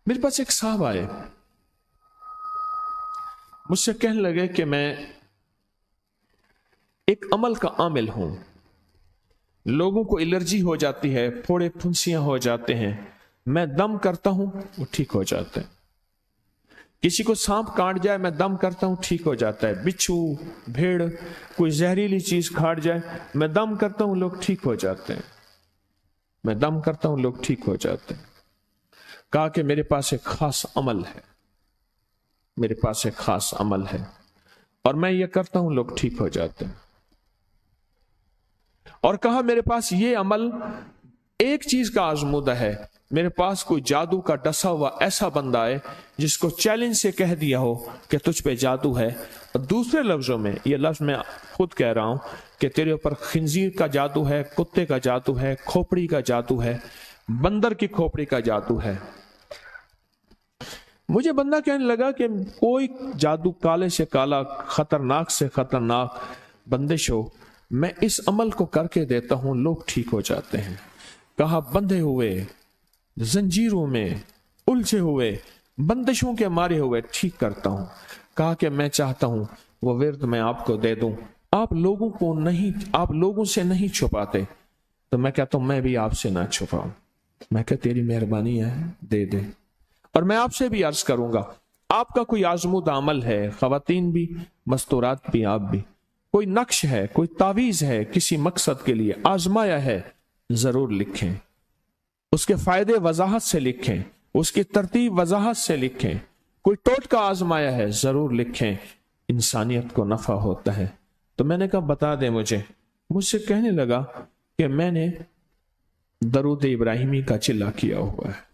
मेरे पास एक साहब आए, मुझसे कहने लगे कि मैं एक अमल का आमिल हूं, लोगों को एलर्जी हो जाती है, फोड़े फुंसियां हो जाते हैं, मैं दम करता हूं वो ठीक हो जाता है। किसी को सांप काट जाए मैं दम करता हूं ठीक हो जाता है। बिच्छू, भेड़, कोई जहरीली चीज काट जाए मैं दम करता हूं लोग ठीक हो जाते हैं, मैं दम करता हूं लोग ठीक हो जाते हैं। कहा कि मेरे पास एक खास अमल है, मेरे पास एक खास अमल है और मैं ये करता हूं लोग ठीक हो जाते हैं। और कहा मेरे पास ये अमल एक चीज का आजमूदा है, मेरे पास कोई जादू का डसा हुआ ऐसा बंदा है जिसको चैलेंज से कह दिया हो कि तुझ पे जादू है, और दूसरे लफ्जों में ये लफ्ज मैं खुद कह रहा हूं कि तेरे ऊपर खिंजीर का जादू है, कुत्ते का जादू है, खोपड़ी का जादू है, बंदर की खोपड़ी का जादू है। मुझे बंदा कहने लगा कि कोई जादू काले से काला, खतरनाक से खतरनाक बंदिश हो, मैं इस अमल को करके देता हूं लोग ठीक हो जाते हैं। कहा बंधे हुए, जंजीरों में उलझे हुए, बंदिशों के मारे हुए ठीक करता हूं। कहा कि मैं चाहता हूं वो विर्द मैं आपको दे दूं, आप लोगों को नहीं, आप लोगों से नहीं छुपाते, तो मैं कहता हूं मैं भी आपसे ना छुपाऊं। मैं कह तेरी मेहरबानी है, दे दे। और मैं आपसे भी अर्ज करूंगा, आपका कोई आजमूदा अमल है, खवातीन भी, मस्तूरात भी, आप भी, कोई नक्श है, कोई तावीज है, किसी मकसद के लिए आजमाया है, जरूर लिखें, उसके फायदे वजाहत से लिखें, उसकी तरतीब वजाहत से लिखें। कोई टोटका आजमाया है, जरूर लिखें, इंसानियत को नफा होता है। तो मैंने कहा बता दे मुझसे कहने लगा कि मैंने दरूद इब्राहिमी का चिल्ला किया हुआ है,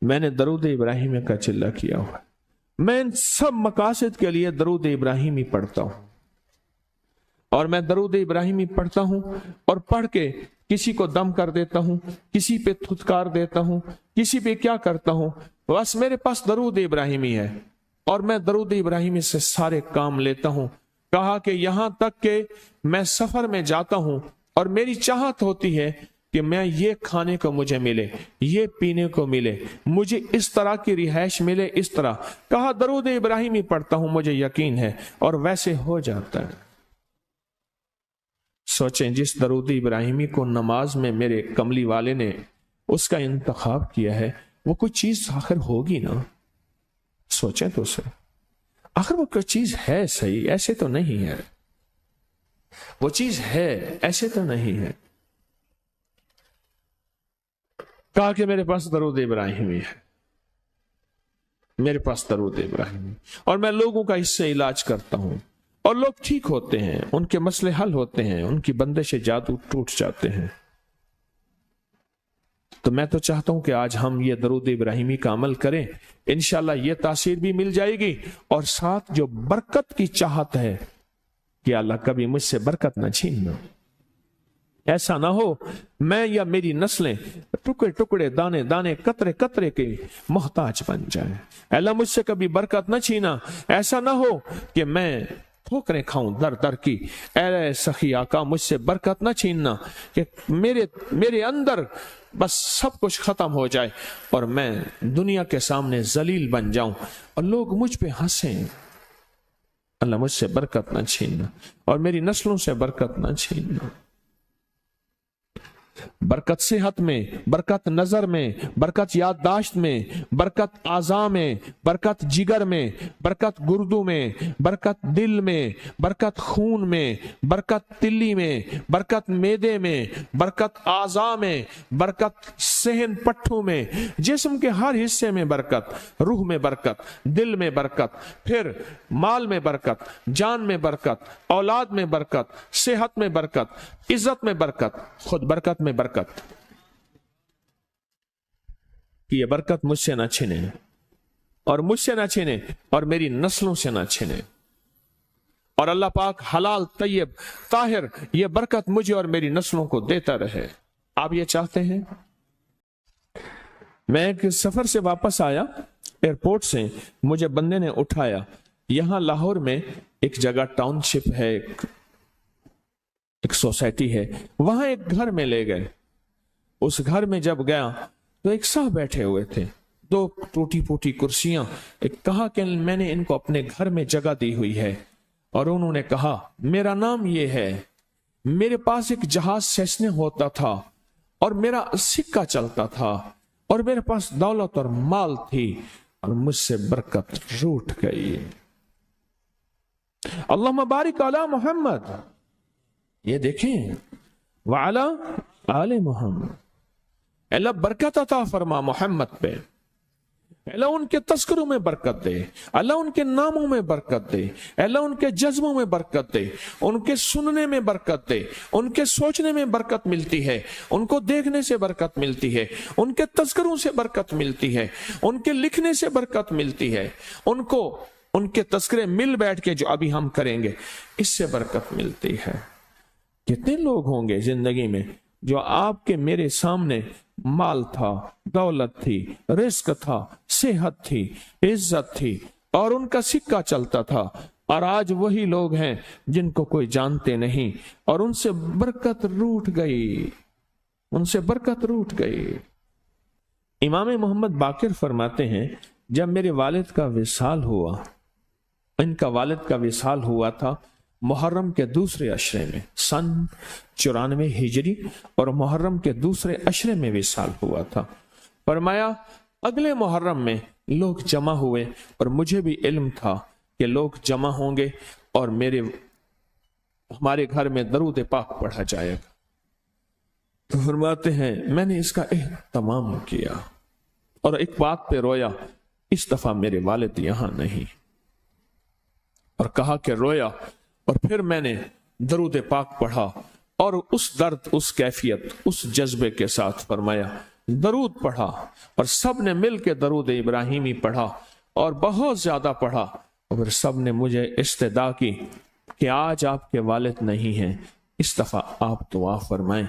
मैंने दरूद इब्राहिमी का चिल्ला किया हुआ है, मैं इन सब मकासद के लिए दरूद इब्राहिमी पढ़ता हूं, और मैं दरूद इब्राहिमी पढ़ता हूं और पढ़ के किसी को दम कर देता हूं, किसी पे थुतकार देता हूं, किसी पे क्या करता हूं, बस मेरे पास दरूद इब्राहिमी है और मैं दरूद इब्राहिमी से सारे काम लेता हूं। कहा कि यहां तक कि मैं सफर में जाता हूं और मेरी चाहत होती है कि मैं ये खाने को मुझे मिले, ये पीने को मिले, मुझे इस तरह की रिहाइश मिले, इस तरह। कहा दरूद इब्राहिमी पढ़ता हूं, मुझे यकीन है, और वैसे हो जाता है। सोचें, जिस दरूद इब्राहिमी को नमाज में मेरे कमली वाले ने उसका इंतखाब किया है, वो कोई चीज आखिर होगी ना। सोचें तो सही, आखिर वो कोई चीज है सही, ऐसे तो नहीं है, वो चीज है ऐसे तो नहीं है। कहा कि मेरे पास दरूद इब्राहिमी है, मेरे पास दरूद इब्राहिमी, और मैं लोगों का इससे इलाज करता हूं और लोग ठीक होते हैं, उनके मसले हल होते हैं, उनकी बंदिशें जादू टूट जाते हैं। तो मैं तो चाहता हूं कि आज हम ये दरूद इब्राहिमी का अमल करें, इंशाल्लाह ये तासीर भी मिल जाएगी, और साथ जो बरकत की चाहत है कि अल्लाह कभी मुझसे बरकत ना छीनना। ऐसा ना हो मैं या मेरी नस्लें टुकड़े टुकड़े, दाने दाने, कतरे कतरे के मोहताज बन जाए। अल्लाह मुझसे कभी बरकत न छीना। ऐसा ना हो कि मैं ठोकरें खाऊं दर दर की। ऐ सखी आका, मुझसे बरकत न छीनना कि मेरे अंदर बस सब कुछ खत्म हो जाए और मैं दुनिया के सामने जलील बन जाऊं और लोग मुझ पे हंसें। अल्लाह मुझसे बरकत न छीनना और मेरी नस्लों से बरकत न छीनना। बरकत सेहत में, बरकत नजर में, बरकत याददाश्त में, बरकत आज़ा में, बरकत जिगर में, बरकत गुर्दों में, बरकत दिल में, बरकत खून में, बरकत तिल्ली में, बरकत मेदे में, बरकत आज़ा में, बरकत सहन पट्टों में, जिस्म के हर हिस्से में बरकत, रूह में बरकत, दिल में बरकत, फिर माल में बरकत, जान में बरकत, औलाद में बरकत, सेहत में बरकत, इज्जत में बरकत, खुद बरकत में बरकत। कि ये बरकत मुझसे ना छिने और मुझसे ना छिने और मेरी नस्लों से ना छिने, और अल्लाह पाक हलाल तैयब ताहिर ये बरकत मुझे और मेरी नस्लों को देता रहे। आप ये चाहते हैं? मैं एक सफर से वापस आया, एयरपोर्ट से मुझे बंदे ने उठाया। यहां लाहौर में एक जगह टाउनशिप है, एक सोसाइटी है, वहां एक घर में ले गए। उस घर में जब गया تو ایک साहब बैठे हुए थे, 2 टूटी फूटी कुर्सियां. एक कहा कि मैंने इनको अपने घर में जगह दी हुई है, और उन्होंने कहा मेरा नाम ये है, मेरे पास एक जहाज सेसने होता था, और मेरा सिक्का चलता था, और मेरे पास दौलत और माल थी, और मुझसे बरकत रूठ गई. अल्लाहुम्मा बारिक अला मोहम्मद. ये देखें, वाला आले मोहम्मद. अल्लाह बरकत अता फरमा मोहम्मद पे. अल्लाह उनके तस्करों में बरकत दे, अल्लाह उनके नामों में बरकत दे, अल्लाह उनके जज्बों में बरकत दे, उनके सुनने में बरकत दे, उनके सोचने में बरकत मिलती है, उनको देखने से बरकत मिलती है, उनके तस्करों से बरकत मिलती है, उनके लिखने से बरकत मिलती है, उनको उनके तस्करे मिल बैठ के जो अभी हम करेंगे इससे बरकत मिलती है. कितने लोग होंगे जिंदगी में जो आपके मेरे सामने माल था, दौलत थी, रिस्क था, सेहत थी, इज्जत थी, और उनका सिक्का चलता था, और आज वही लोग हैं जिनको कोई जानते नहीं, और उनसे बरकत रूठ गई, उनसे बरकत रूठ गई. इमाम मोहम्मद बाकिर फरमाते हैं, जब मेरे वालिद का विसाल हुआ, इनका वालिद का विसाल हुआ था मुहर्रम के दूसरे अशरे में, सन 94 हिजरी, और मुहर्रम के दूसरे अशरे में विसाल हुआ था. फरमाया अगले मुहर्रम में लोग जमा हुए, और मुझे भी इल्म था कि लोग जमा होंगे और हमारे घर में दरूद पाक पढ़ा जाएगा. तो फरमाते हैं मैंने इसका एहतमाम किया और एक बात पे रोया, इस दफा मेरे वालिद यहां नहीं, और कहा कि रोया, और फिर मैंने दरूद पाक पढ़ा, और उस दर्द, उस कैफियत, उस जज्बे के साथ फरमाया दरूद पढ़ा, और सब ने मिल के दरूद इब्राहिमी पढ़ा, और बहुत ज्यादा पढ़ा, और फिर सब ने मुझे इस्तदा की कि आज आपके वालिद नहीं हैं, इस दफा आप दुआ फरमाएं.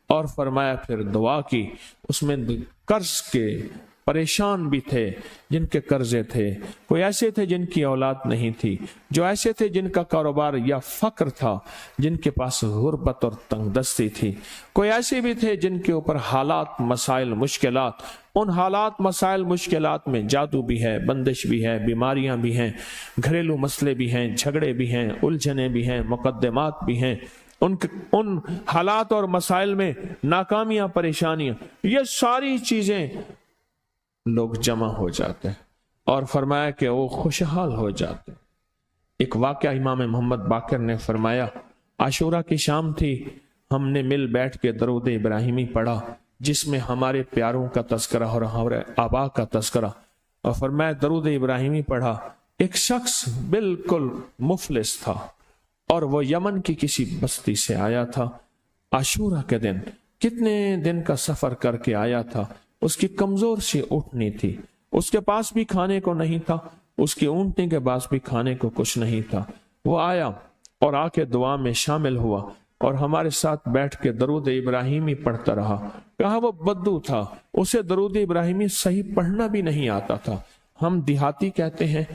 और फरमाया फिर दुआ की. उसमें कर्ज के परेशान भी थे जिनके कर्जे थे, कोई ऐसे थे जिनकी औलाद नहीं थी, जो ऐसे थे जिनका कारोबार या फक्र था, जिनके पास गुर्बत और तंगदस्ती थी, कोई ऐसे भी थे जिनके ऊपर हालात, मसाइल, मुश्किलात. उन हालात, मसाइल, मुश्किलात में जादू भी है, बंदिश भी है, बीमारियां भी हैं, घरेलू मसले भी हैं, झगड़े भी हैं, उलझने भी हैं, मुकद्दमात भी हैं. उन हालात और मसाइल में नाकामियां, परेशानियां, ये सारी चीजें लोग जमा हो जाते हैं, और फरमाया कि वो खुशहाल हो जाते. एक वाकया इमाम मोहम्मद बाकिर ने फरमाया, आशूरा की शाम थी, हमने मिल बैठ के दरूद इब्राहिमी पढ़ा, जिसमें हमारे प्यारों का तस्करा और हमारे आबा का तस्करा. और फरमाया दरूद इब्राहिमी पढ़ा. एक शख्स बिल्कुल मुफलिस था, और वो यमन की किसी बस्ती से आया था. आशूरा के दिन कितने दिन का सफर करके आया था. उसकी कमजोर सी ऊँटनी थी, उसके पास भी खाने को नहीं था, उसकी ऊँटनी के पास भी खाने को कुछ नहीं था. वो आया और आके दुआ में शामिल हुआ, और हमारे साथ बैठ के दरूद इब्राहिमी पढ़ता रहा. कहा वो बद्दू था, उसे दरूद इब्राहिमी सही पढ़ना भी नहीं आता था. हम देहाती कहते हैं,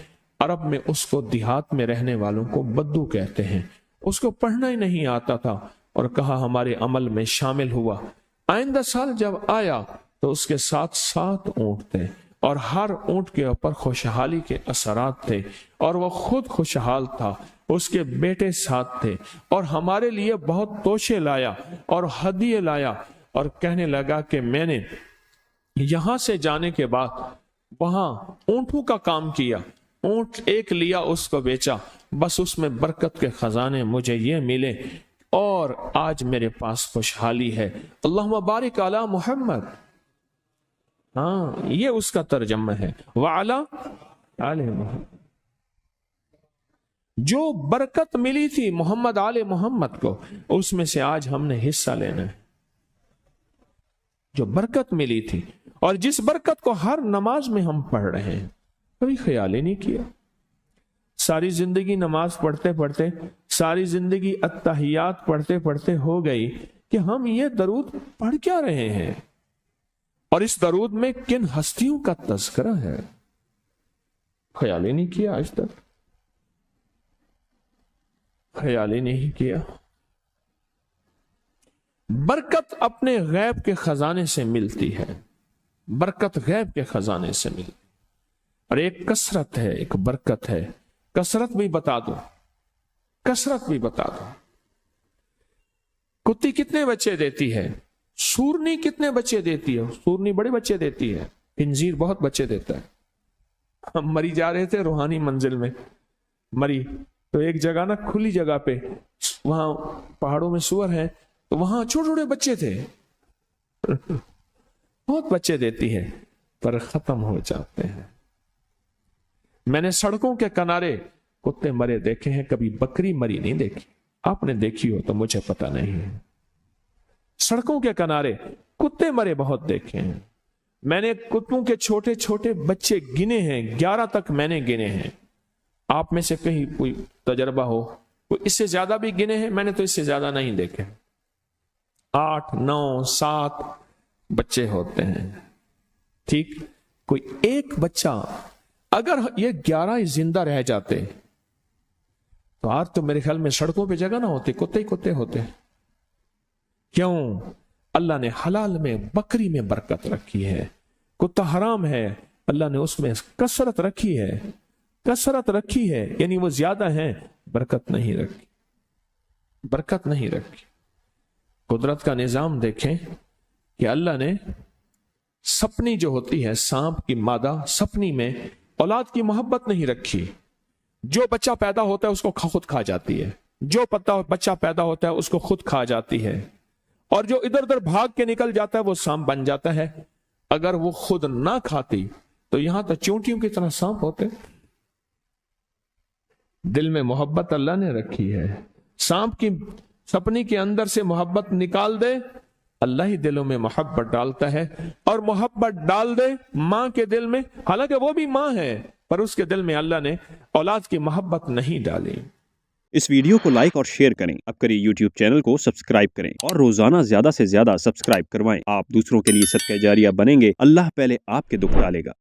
अरब में उसको देहात में रहने वालों को बद्दू कहते हैं. उसको पढ़ना ही नहीं आता था, और कहा हमारे अमल में शामिल हुआ. आइंदा साल जब आया तो उसके साथ 7 ऊंट थे, और हर ऊंट के ऊपर खुशहाली के असरात थे, और वो खुद खुशहाल था, उसके बेटे साथ थे, और हमारे लिए बहुत तोशे लाया और हदिये लाया, और कहने लगा कि मैंने यहां से जाने के बाद वहां ऊंटों का काम किया, ऊंट एक लिया, उसको बेचा, बस उसमें बरकत के खजाने मुझे ये मिले, और आज मेरे पास खुशहाली है. अल्लाहुम्मा बारिक अला मोहम्मद. हाँ, ये उसका तर्जमा है. वाला आले मोहम्मद. जो बरकत मिली थी मोहम्मद आले मोहम्मद को, उसमें से आज हमने हिस्सा लेना है. जो बरकत मिली थी, और जिस बरकत को हर नमाज में हम पढ़ रहे हैं, कभी ख्याल ही नहीं किया. सारी जिंदगी नमाज पढ़ते पढ़ते, सारी जिंदगी अत्तहियात पढ़ते पढ़ते हो गई कि हम ये दरूद पढ़ क्या रहे हैं, और इस दरूद में किन हस्तियों का तज़किरा है. ख्याल ही नहीं किया, आज तक ख्याल ही नहीं किया. बरकत अपने गैब के खजाने से मिलती है. बरकत गैब के खजाने से मिलती। और एक कसरत है, एक बरकत है। कसरत भी बता दो, कसरत भी बता दो। कुत्ती कितने बच्चे देती है? सूरनी कितने बच्चे देती है? सूरनी बड़े बच्चे देती है, खिंजीर बहुत बच्चे देता है। हम मरी जा रहे थे रूहानी मंजिल में, मरी तो एक जगह ना खुली जगह पे, वहां पहाड़ों में सुअर है, तो वहां छोटे छोटे बच्चे थे बहुत बच्चे देती है, पर खत्म हो जाते हैं। मैंने सड़कों के किनारे कुत्ते मरे देखे हैं, कभी बकरी मरी नहीं देखी। आपने देखी हो तो मुझे पता नहीं है। सड़कों के किनारे कुत्ते मरे बहुत देखे हैं। मैंने कुत्तों के छोटे छोटे बच्चे गिने हैं, 11 तक मैंने गिने हैं। आप में से कहीं कोई तजर्बा हो, कोई इससे ज्यादा भी गिने हैं? मैंने तो इससे ज्यादा नहीं देखे। 8, 9, 7 बच्चे होते हैं। ठीक, कोई एक बच्चा, अगर ये 11 जिंदा रह जाते तो आज तो मेरे ख्याल में सड़कों पे जगह ना होती, कुत्ते ही कुत्ते होते। क्यों? अल्लाह ने हलाल में, बकरी में बरकत रखी है। कुत्ता हराम है, अल्लाह ने उसमें कसरत रखी है, कसरत रखी है, यानी वो ज्यादा है, बरकत नहीं रखी, बरकत नहीं रखी। कुदरत का निजाम देखें कि अल्लाह ने सपनी जो होती है, सांप की मादा सपनी में औलाद की मोहब्बत नहीं रखी। जो बच्चा पैदा होता है उसको खुद खा जाती है, जो बच्चा पैदा होता है उसको खुद खा जाती है, और जो इधर उधर भाग के निकल जाता है वो सांप बन जाता है। अगर वो खुद ना खाती तो यहां तो चींटियों की तरह सांप होते। दिल में मोहब्बत अल्लाह ने रखी है। सांप की सपनी के अंदर से मोहब्बत निकाल दे, अल्लाह ही दिलों में मोहब्बत डालता है। और मोहब्बत डाल दे मां के दिल में, हालांकि वो भी मां है, पर उसके दिल में अल्लाह ने औलाद की मोहब्बत नहीं डाली। इस वीडियो को लाइक और शेयर करें। अब करिए YouTube चैनल को सब्सक्राइब करें और रोजाना ज्यादा से ज्यादा सब्सक्राइब करवाएं। आप दूसरों के लिए सदका जारिया बनेंगे, अल्लाह पहले आपके दुख टालेगा।